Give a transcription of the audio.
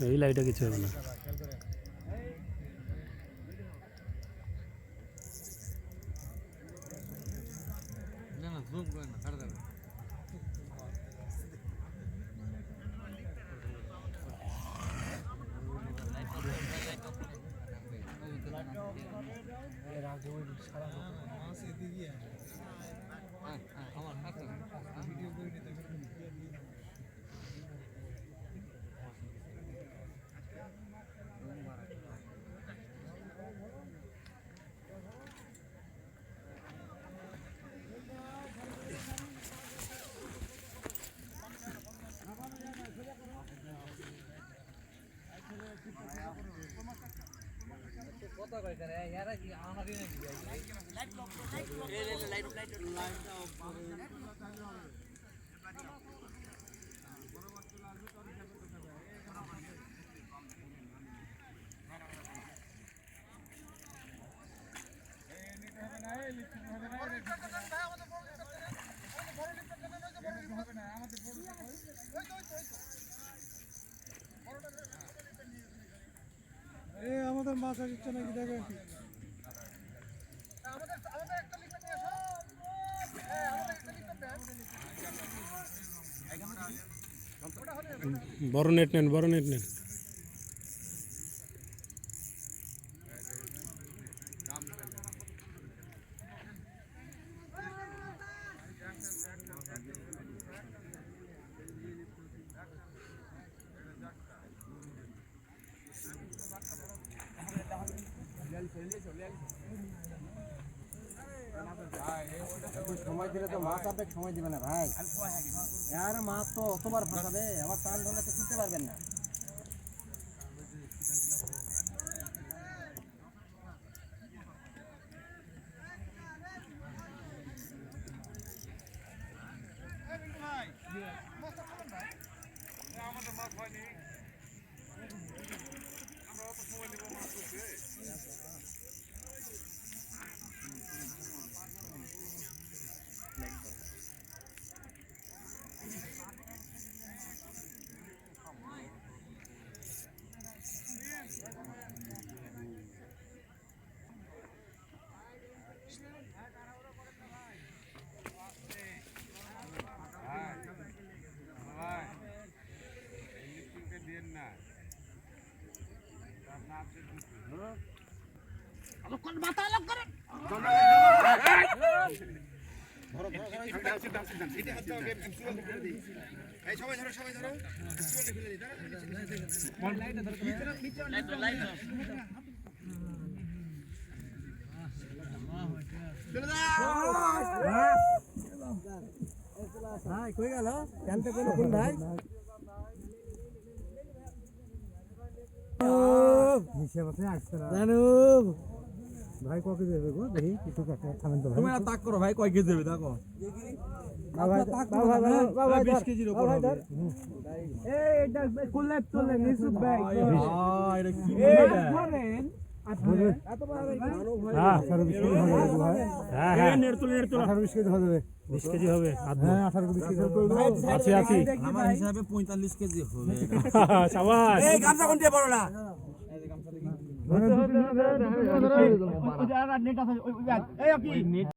এই লাইটে কিছু হবে না। আমাদের মাছ আসছে নাকি দেখেন। বড় নেট নেন, বড় নেট নেন। সময় দিলে তো মাছ আপনি সময় দিবে না ভাই, আর মাছ তো অতবার ফাঁসাবে, আবার টান ধরলে তো তুলতে পারবেন না। ভাই কই গেল জানতে কোন কোন ভাই নিচে বসে আসছে না জানো ভাই কয় কেজি দেবে গো দেখি কিছু কাছে থামেন তো ভাই তুমি না তাক করো ভাই কয় কেজি দেবে দেখো ভাই তাক করো ভাই 20 কেজির উপর হবে এই এটা কুললে চলে নিচু ব্যাগ এটা কি ধরেন হ্যাঁ 18-20 কেজি হবে ভাই। হ্যাঁ হ্যাঁ নেট তুলে 18-20 কেজি হবে, 20 কেজি হবে। হ্যাঁ 18-20 কেজি আছে আছে আমার হিসাবে 45 কেজি হবে। শাবাশ। এই গামছা কোন দিয়ে বড় না এই গামছা দেখি